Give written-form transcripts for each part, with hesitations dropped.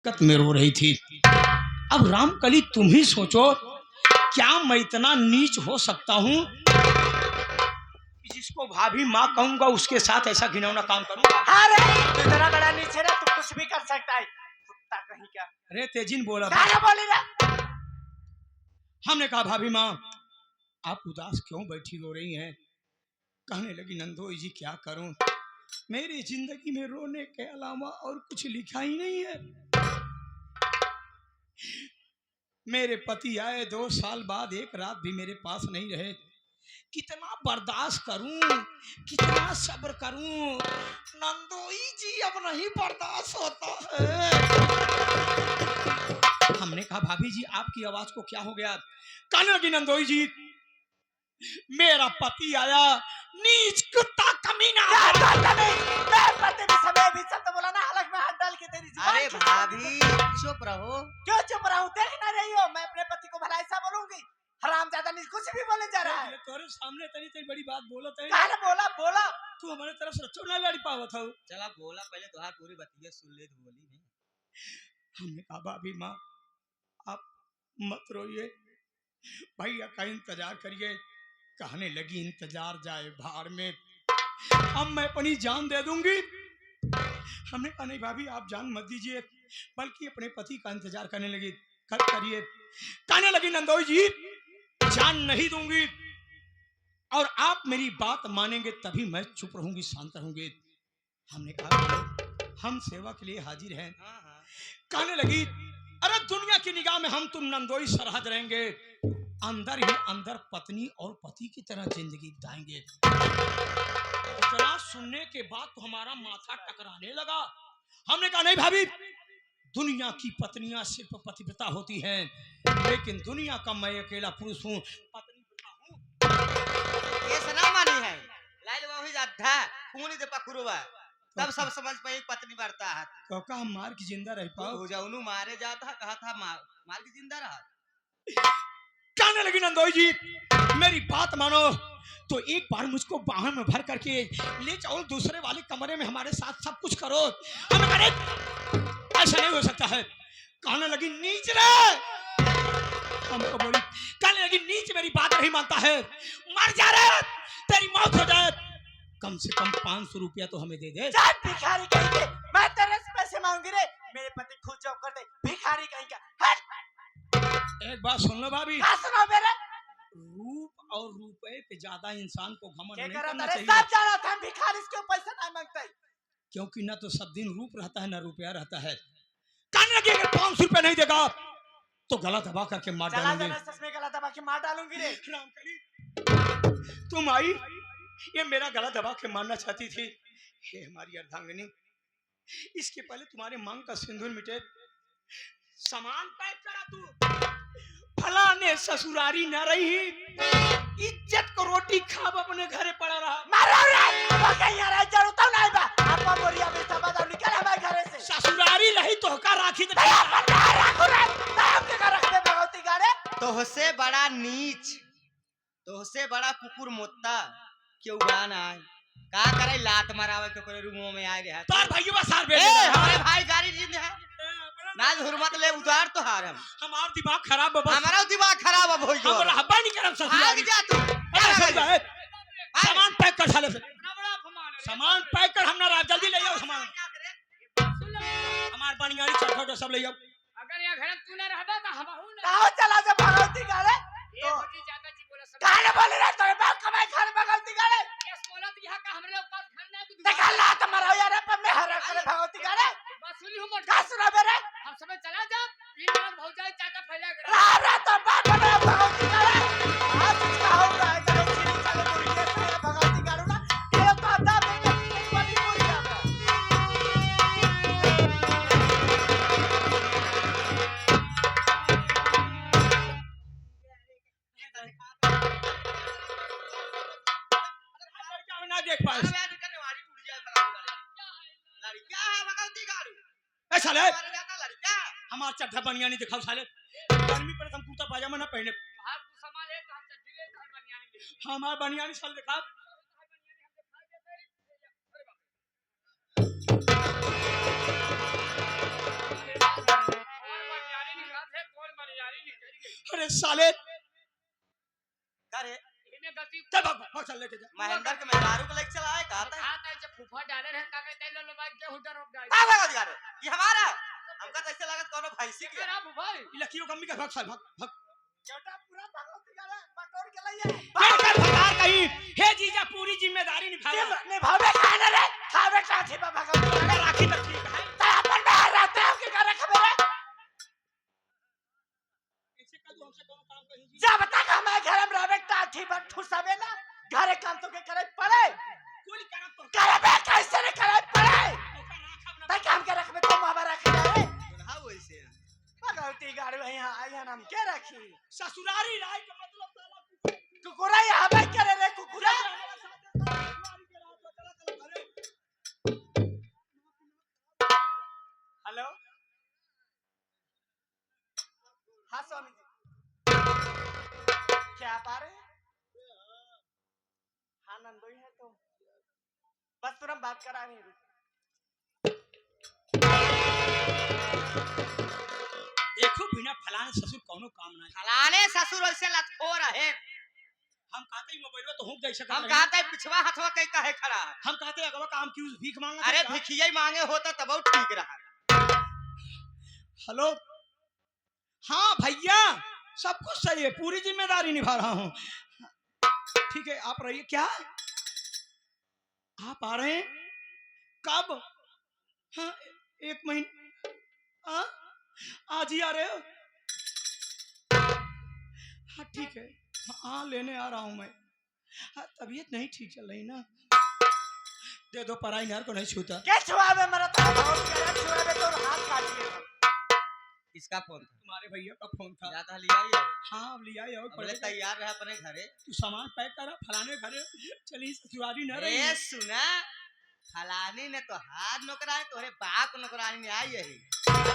दिक्कत में रो रही थी। अब रामकली तुम ही सोचो, क्या मैं इतना नीच हो सकता हूँ जिसको भाभी माँ कहूंगा उसके साथ ऐसा घिनौना काम करूंगा? अरे तू इतना बड़ा नीच है ना, तू कुछ भी कर सकता है, कुत्ता कहीं का। अरे तेजिन बोला, क्या बोली ना? हमने कहा भाभी माँ आप उदास क्यों बैठी रो रही हैं? कहने लगी नंदोई जी क्या करूं, मेरी जिंदगी में रोने के अलावा और कुछ लिखा ही नहीं है। मेरे पति आए 2 साल बाद एक रात भी मेरे पास नहीं रहे। कितना बर्दाश्त करूं, कितना सब्र करूं नंदोई जी, अब नहीं बर्दाश्त होता है। हमने कहा भाभी जी आपकी आवाज को क्या हो गया? कहने लगी नंदोई जी मेरा पति आया, नीच कुत्ता कमीना। मैं पति भी समय भी सब तो बोला ना, हलक में हाथ डाल के तेरी जुबान। अरे भाभी चुप रहो। क्यों चुप रहूं? देख ना रही हो मैं अपने पति को भला ऐसा बोलूंगी? हरामजादा नहीं कुछ भी बोले जा रहा है। तोरे सामने तनी बड़ी बात बोलत है। काहे बोला बोला? तू हमारे तरफ से रचो ना लड़ी पावत हो। चला बोला, पहले तुहार पूरी बतिया सुन ले, तो बोली नहीं। हमने कहा भाभी माँ आप मत रोइए, भैया का इंतजार करिए। कहने लगी इंतजार जाए भाड़ में, अब मैं अपनी जान दे दूंगी। हमने कहा नहीं भाभी आप जान मत दीजिए, बल्कि अपने पति का इंतजार करने लगी करिए। कहने लगी नंदोई जी जान नहीं दूंगी, और आप मेरी बात मानेंगे तभी मैं चुप रहूंगी, शांत रहूंगी। हमने कहा हम सेवा के लिए हाजिर हैं। कहने लगी अरे दुनिया की निगाह में हम तुम नंदोई सरहद रहेंगे, अंदर ही अंदर पत्नी और पति की तरह जिंदगी बिताएंगे। इतना सुनने के बाद तो हमारा माथा टकराने लगा। हमने कहा नहीं भाभी, दुनिया की पत्नियां सिर्फ पतिव्रता होती हैं, लेकिन दुनिया का मैं अकेला पुरुष हूँ, पत्नीव्रता हूँ। ये सना मानी है लाइल वही जाता खूनी दे पकड़वा, तब सब समझ पाई पत्नी बढ़ता है। तो का हम मार की जिंदा रह पाओ? हो जाऊनु मारे जाता, कहा था मार की जिंदा रहा। कहने लगी नंदोई जी मेरी बात मानो तो एक बार मुझको बाहर में भर करके ले जाओ, दूसरे वाले कमरे में हमारे साथ सब कुछ करो। हमें कहा ऐसा नहीं हो सकता है। कहने लगी नीच रे, हमको बोली, कहने लगी नीच मेरी बात नहीं मानता है, मर जा रे, तेरी मौत हो जाए, कम से कम 500 रुपया तो हमें दे दे। भिखारी कहीं के, मैं तेरे से पैसे मांगूंगी रे, मेरे पति खुद जॉब करते, भिखारी कहीं का। एक बात सुन लो भाभी, सुनो मेरे, रूप और रुपए पे ज्यादा इंसान को घमंड नहीं करना सब चाहिए। जाना था भिखारी इसके पैसा नहीं मांगता है, क्योंकि ना तो सब दिन रूप रहता है ना रुपया रहता है। कहने लगी अगर 500 रुपया नहीं देगा तो गला दबा करके मार डालूंगी। सच में गला दबा के मार डालूंगी रे। रामकली तुम आई, ये मेरा गला दबा के मारना चाहती थी। हे हमारी अर्धांगिनी, इसके पहले तुम्हारे मांग का सिंदूर मिटे, सामान पैक करा तू। फलाने ससुरारी न रही, इज्जत को रोटी खाब अपने घरे पड़ा रहा। मारो रे, वो कहीं आ रहा है, जरूरत नहीं बा। आपा बोरिया में सब दाव निकल हमारे घरे से। ससुरारी रही तो का राखी दे। राखो रे, नाम के का रख दे भगवती गाड़े। तोहसे बड़ा नीच, तोहसे बड़ा कुकुर मोत्ता क्यों गाना है? का करे लात मारावे के करे रूमों में आए रहा। तार भाई बस हार बेच ए हमारे भाई गाड़ी जिंद है ना, हुर्मत ले उतार तो हार हम। हमार दिमाग खराब है, हमारा दिमाग खराब अब हो गया। हमरा हब्बा नहीं करम ससुरारी। भाग जा तू, सामान पैक कर साले से, सामान पैक कर, हमरा रात जल्दी ले आओ सामान। हमार बनियारी चटखट सब ले आओ। अगर यहाँ घर तू ना रहबा तो हम हूं ना। कहां चला जा भगवती गाड़े? ये होती ज्यादा जी बोला सब। काहे बोले रे, तोरे बाप कमाई घर भगवती गाड़े। केस बोला तो यहाँ का हमरे ऊपर घर ना तू। देखा ला तुम्हारा यार पर मैं हरा करे भगवती गाड़े। वसूली हो मोट। का सुना मेरे? हम सब चला जा, इन लोग भौजाई चाचा फैला कर। रा तो बात बना भगवती गाड़े। आज का हो रहा है चलो सीधी चलो मुर्गे से भगवती गाड़ू ना। ये तो आधा में बड़ी मुर्गा है। ना देख पाए क्या है भगवती गाड़ू? ए साले लड़का हमार चड्ढा बनियानी दिखाओ साले, गर्मी पर हम कुर्ता पाजामा ना पहने। आप संभाले तो हम चड्डी ले घर बनियानी ले। हमार बनियानी साले दिखाओ। अरे बाप रे। साले अरे इन्हें गलती चल भाग भाग चल लेके जा महेंद्र के मेहरारू को लेके चला है कहा था कहा था जब फूफा डाले रहे का कहते लो बाइक के हुटर रोक जाए का भाग दिया रे ये हमारा हमका तो ऐसे लागत कोनो भैंसी के करा फूफा ये लकीरों कम्मी का भाग साल भाग भाग छोटा पूरा भगवती गाड़ा बटोर के लाइए भाग भगार कहीं हे जीजा पूरी जिम्मेदारी निभाया निभावे खाना रे खावे साथी बा भगवती गाड़ा राखी तो ठीक है ता अपन बाहर रहते हो कि करे खबर है ऐसे का तू हमसे कौन काम कहीं जी जा बता का मैं घर में रहबे टाठी बट ठुसावे ना घरे काम तो के करे पड़े कोई काम तो करे बे कैसे ने करे पड़े ओका राखब ना ता काम के रखबे तो माबा रख जाए दुल्हा वैसे है भगवती गाड़ी यहाँ आया नाम के रखी ससुरारी राय का मतलब साला कुकुरा यहाँ पे करे रे कुकुरा हेलो हाँ स्वामी जी क्या पा रहे हैं हाँ नंदोई है तो बस तुरंत बात करा नहीं रुक देखो बिना फलाने ससुर कोनो काम ना फलाने ससुर वैसे लतखोर है हम कहते ही मोबाइल में तो हम जैसे हम कहते हैं पिछवा हथवा कहीं कहे खड़ा है हम कहते अगवा काम क्यों भीख मांगा अरे भिखिया ही मांगे होता तब वो ठीक रहा हेलो हाँ भैया सब कुछ सही है पूरी जिम्मेदारी निभा रहा हूँ ठीक है आप रहिए क्या आप आ रहे हैं कब हाँ 1 महीने हाँ आज ही आ रहे हो हाँ ठीक है हाँ लेने आ रहा हूँ मैं हाँ तबीयत नहीं ठीक चल रही ना दे दो पराई नहर को नहीं छूता क्या छुआवे मेरा तो बहुत गलत छुआवे तो हाथ काट लिया किसका फोन था तुम्हारे भैया का फोन था जाता लिया ही है हाँ अब लिया और पहले तैयार रहा अपने घरे तू सामान पैक करा फलाने घरे चली ससुरारी न रही ए सुना फलानी ने तो हाथ नौकरानी तोहरे बाप नौकरानी में आई है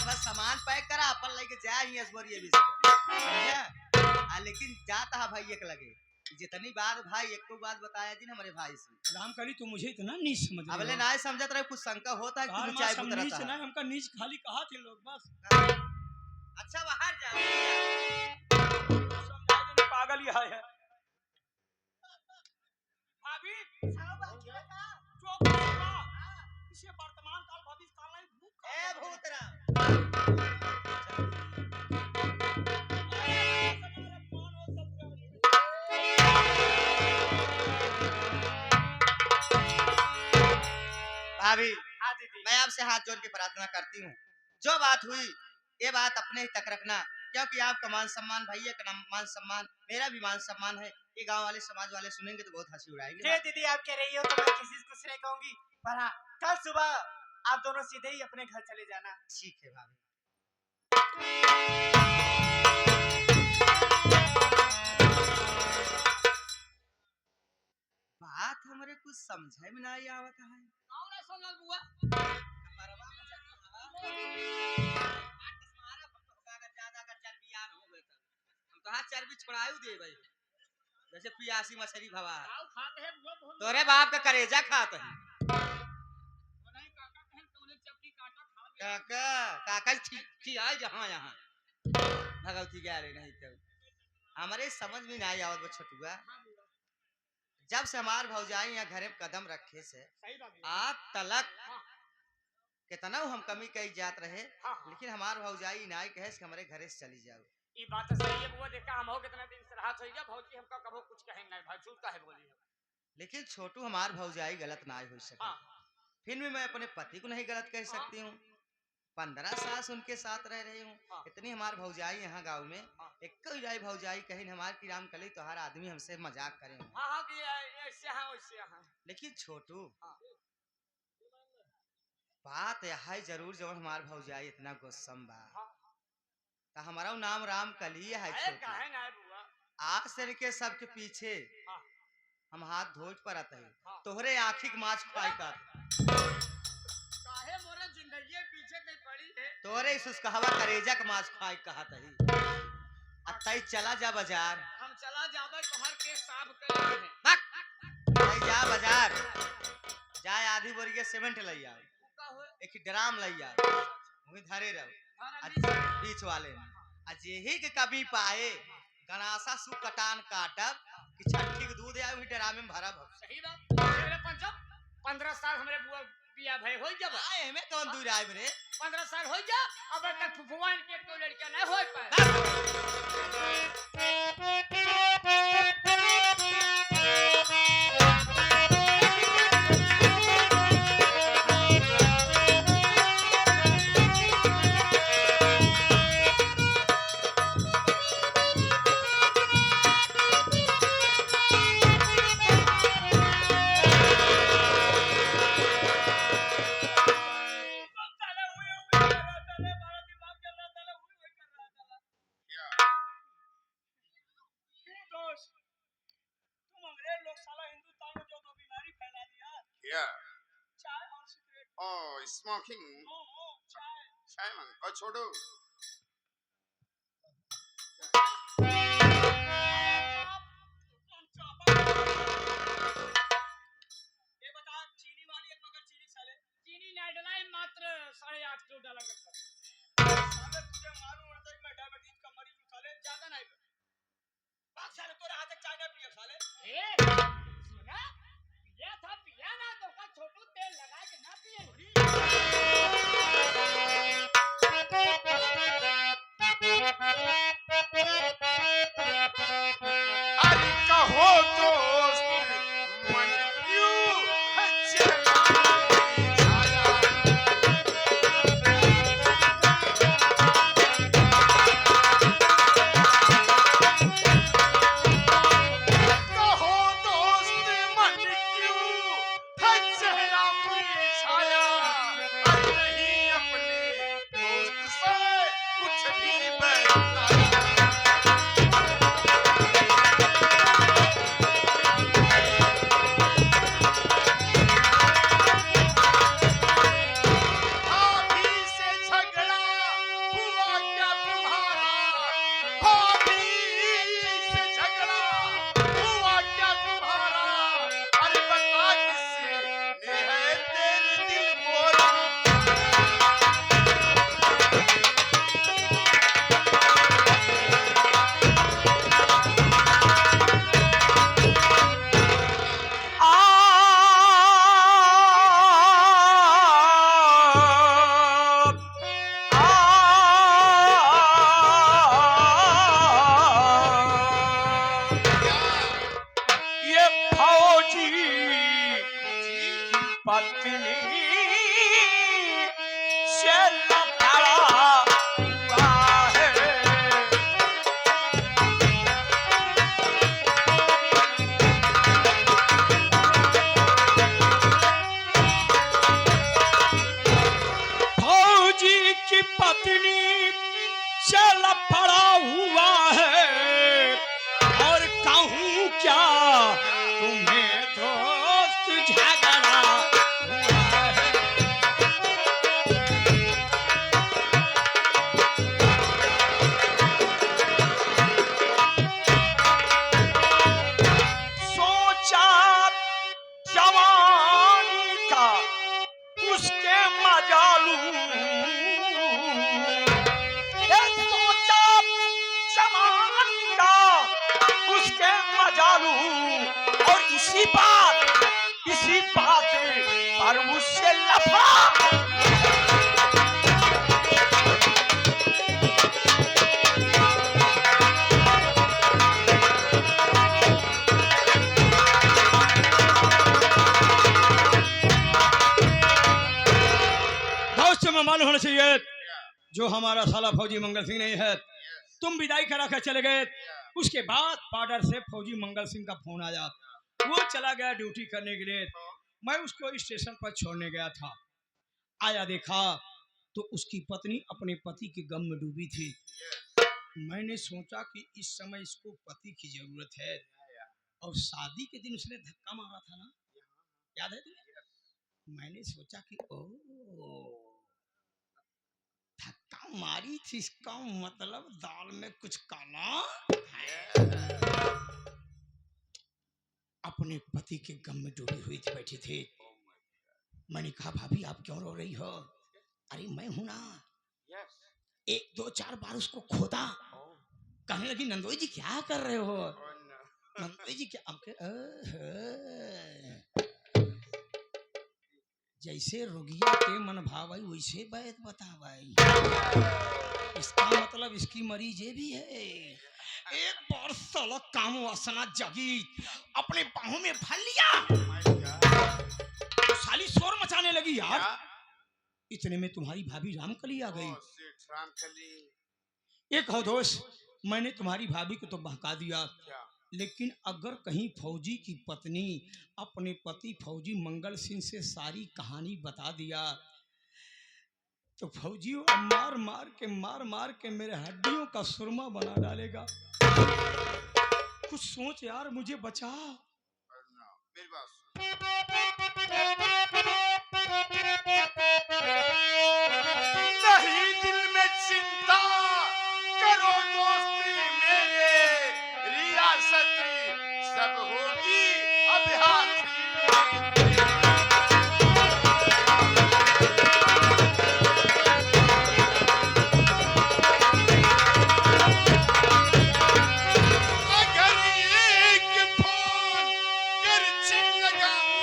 बस सामान पैक करा अपन लेके जाए ही असबर ये भी समझा लेकिन जाता है भाई एक लगे जितनी बात भाई एक को बात बताया जी हमारे भाई से राम करी तू मुझे इतना नीच समझ रही अबले हो। ना समझत रहे कुछ शंका होता है कार कि माँ चाय सब बुत नीच रहता ना है हमका नीच खाली कहा थे लोग बस अच्छा बाहर जाओ समझा देने पागल यहाँ है भाभी चौक पर सुना। इसे वर्तमान काल भविष्य काल नहीं भूत ए भूतरा भाभी हाँ दीदी मैं आपसे हाथ जोड़ के प्रार्थना करती हूँ जो बात हुई ये बात अपने ही तक रखना क्योंकि आपका मान सम्मान भैया का मान सम्मान मेरा भी मान सम्मान है ये गांव वाले समाज वाले सुनेंगे तो बहुत हंसी उड़ाएंगे जी दीदी आप कह रही हो तो मैं किसी से कुछ नहीं कहूंगी पर हाँ कल सुबह आप दोनों सीधे ही अपने घर चले जाना ठीक है भाभी बात हमारे कुछ समझे में नहीं आवत है कौन है सोनल बुआ हम तो हाथ चर्बी छोड़ायु दे भाई जैसे पियासी मछली भवा आओ खाते हैं बुआ बहुत तोरे बाप का करेजा खात है नहीं काका कहन तो उन्हें चपटी काटा खा गया काका काका छी आए जहाँ यहाँ भगवती क्या रे नहीं तो हमारे समझ में नहीं आवत वो छोटुआ जब से हमार भौजाई यहाँ घरे में कदम रखे से सही बात है आज तलक कितना हम कमी कही जात रहे हाँ। लेकिन हमार भौजाई नाई कहे कि हमारे घरे से चली जाओ ये बात तो सही है बुआ देखा हम हो कितने दिन से रात हो गया भौजी हमका कबो कुछ कहेंगे नहीं भाई झूठ का है बोली लेकिन छोटू हमार भौजाई गलत ना हो सके हाँ फिर भी मैं अपने पति को नहीं गलत कह सकती हूँ 15 साल उनके साथ रह रही हूँ हाँ। इतनी हमार भौजाई यहाँ गाँव में हाँ। एक कोई भौजाई कहीं हमार की राम कली तो हर आदमी हमसे मजाक करे हाँ हाँ कि ऐसे हाँ वैसे हाँ लेकिन छोटू हाँ। बात यह है जरूर जब हमार भौजाई इतना गुस्सम बा हाँ। तो हमारा नाम राम कली है अरे छोटू काहे ना बुआ आज से के सबके पीछे हाँ। हम हाथ धोज पर आते हैं हाँ। तोहरे आखिक माछ खाई कर काहे मोरे जिंदगी पीछे नहीं पड़ी है तोरे सुस्कहवा करेजा का माछ खाई कहत है अतई चला जा बाजार हम चला जाबे तोहर के साफ कर रहे हैं बक नहीं जा बाजार जाए आधी बोरी सीमेंट लई आओ का हो एक ड्राम लई आओ वही धरे रहो थाना आज बीच वाले में आज यही के कभी पाए गणासा सु कटान काटब कि छठी के दूध आए वही डरा में भरब हम। सही बात मेरे पंचम 15 साल हमरे बुआ बिया भई हो जब आए में कौन दूर आए रे 15 साल हो जा अब तक फुफुआन के कोई लड़का नहीं हो पाए दोस्त तुम अंग्रेज लोग साला हिंदुस्तान में जो दो बीमारी फैला दिया Yeah. चाय और सिगरेट Oh, smoking. चाय Simon, oh, छोड़ो. ये बता चीनी वाली एक मगर चीनी साले चीनी नहीं डलाई मात्र 8.5 किलो डाला करता साले तुझे मालूम है कि मैं डायबिटीज का मरीज हूं साले ज्यादा नहीं बात साले तोरे हाथ तक चाय ना पिए साले ए सुना पिया था पिया ना तो का छोटू तेल लगा के ना पिए अरे कहो दोस्त, मन क्यों चला छाया? कहो दोस्त, मन क्यों चला छाया? अरे नहीं अपने दोस्त से कुछ भी बताया। भाभी से झगड़ा हुआ क्या तुम्हारा? भाभी से झगड़ा हुआ क्या तुम्हारा? अरे बता किसने है तेरे दिल को ये फौजी पत्नी से लफड़ा हुआ है फौजी की पत्नी से लफड़ा हुआ है और कहूँ क्या तुम्हें दोस्त झगड़ा हुआ है सोचा जवानी का उसके मजालू सोचा जवानी का उसके मजालू और इसी बात पर उससे लफा दोस्त में मालूम होना चाहिए जो हमारा साला फौजी मंगल सिंह नहीं है तुम विदाई करा कर चले गए उसके बाद पार्डर से फौजी मंगल सिंह का फोन आया वो चला गया ड्यूटी करने के लिए मैं उसको स्टेशन पर छोड़ने गया था आया देखा तो उसकी पत्नी अपने पति के गम में डूबी थी मैंने सोचा कि इस समय इसको पति की जरूरत है और शादी के दिन उसने धक्का मारा था ना याद है तुम्हें मैंने सोचा कि ओ धक्का मारी थी इसका मतलब दाल में कुछ काला है अपने पति के गम में डूबी हुई थी बैठी थी मैंने कहा भाभी आप क्यों रो रही हो अरे मैं हूं ना 1 2 4 बार उसको खोदा कहने लगी नंदोई जी क्या कर रहे हो? Oh, no. नंदोई जी क्या आपके जैसे रोगिया के मन भाई वैसे बैत बता भाई। इसका मतलब इसकी मरीज ये भी है। एक बार साला काम वासना जगी, अपने बाहों में भर लिया, My God. तो साली शोर मचाने लगी यार। क्या? इतने में तुम्हारी भाभी रामकली आ गई। Oh, shit, Ramkali. एक हो दोस्त, मैंने तुम्हारी भाभी को तो बहका दिया, क्या? लेकिन अगर कहीं फौजी की पत्नी अपने पति फौजी मंगल सिंह से सारी कहानी बता दिया तो फौजी मार मार के मेरे हड्डियों का सुरमा बना डालेगा। कुछ सोच यार, मुझे बचा। Oh, no. मेरी बात सुन। नहीं दिल में चिंता करो दोस्ती मेरे, रियासती सब होगी अब हाथी। अगर एक फोन गर्ची लगाऊं,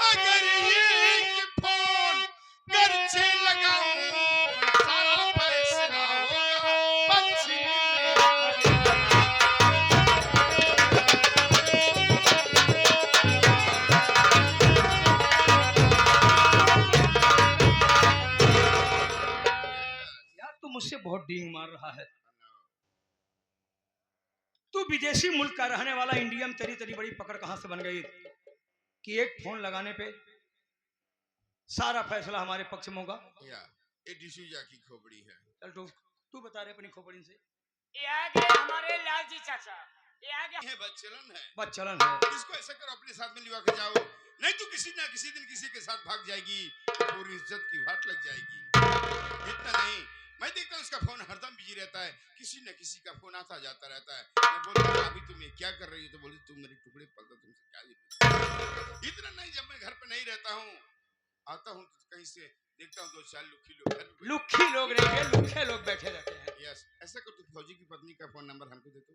अगर एक फोन गर्ची लगाऊं, सारा फैसला होगा पश्चिम में। यार तू मुझसे बहुत डींग मार रहा है। तू विदेशी मुल्क का रहने वाला, इंडिया में तेरी तेरी बड़ी पकड़ कहां से बन गई कि एक फोन लगाने पे सारा फैसला हमारे पक्ष में होगा? या ये डिसूजा की खोपड़ी है। चल तू बता रहे अपनी खोपड़ी से। ये आ गए हमारे लालजी चाचा, ये आ गए। ये बच्चलन है, बस चलन है। इसको ऐसा करो अपने साथ में लिवा के जाओ, नहीं तो किसी ना किसी दिन किसी के साथ भाग जाएगी, पूरी इज्जत की वाट लग जाएगी। इतना नहीं, मैं देखता हूँ उसका फोन हरदम बिजी रहता है, किसी न किसी का फोन आता जाता रहता है। मैं बोलता हूँ अभी तुम ये क्या कर रही हो, तो बोलती तुम मेरे टुकड़े पलता, तुमसे क्या ये। इतना नहीं, जब मैं घर पे नहीं रहता हूँ, आता हूँ तो कहीं से देखता हूँ 2-4 लुखी लोग घर पे। लुखी लोग नहीं, लुखे लोग बैठे रहते हैं। यस, ऐसा कर, तू फौजी की पत्नी का फोन नंबर हमको दे दो,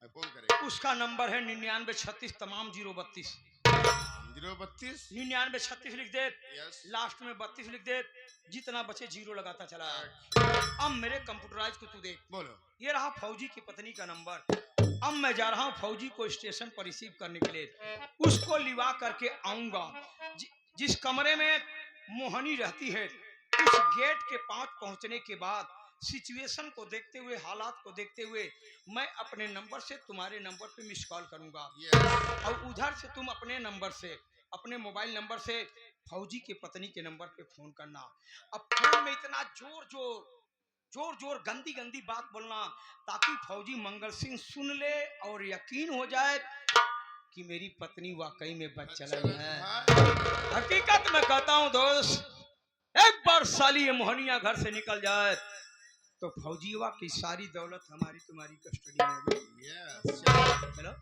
मैं फोन करेगा। उसका नंबर है 9936 तमाम 032 032। 9936 लिख दे, यस। लास्ट में 32 लिख दे, जितना बचे जीरो लगाता चला। अब मेरे कंप्यूटराइज को तू देख, बोलो। ये रहा फौजी की पत्नी का नंबर। अब मैं जा रहा हूँ फौजी को स्टेशन पर रिसीव करने के लिए, उसको लिवा करके आऊंगा। जिस कमरे में मोहनी रहती है, उस गेट के पास पहुंचने के बाद सिचुएशन को देखते हुए, हालात को देखते हुए, मैं अपने नंबर से तुम्हारे नंबर पे मिस कॉल करूंगा। यस। और उधर से तुम अपने नंबर से, अपने मोबाइल नंबर से फौजी की पत्नी के नंबर पे फोन करना। अब फोन में इतना जोर जोर गंदी गंदी बात बोलना ताकि फौजी मंगल सिंह सुन ले और यकीन हो जाए कि मेरी पत्नी वाकई में बच्चलन है। हकीकत में कहता हूँ दोस्त, एक बार साली ये मोहनिया घर से निकल जाए तो फौजीवा की सारी दौलत हमारी तुम्हारी कस्टडी में होगी। यस। चलो।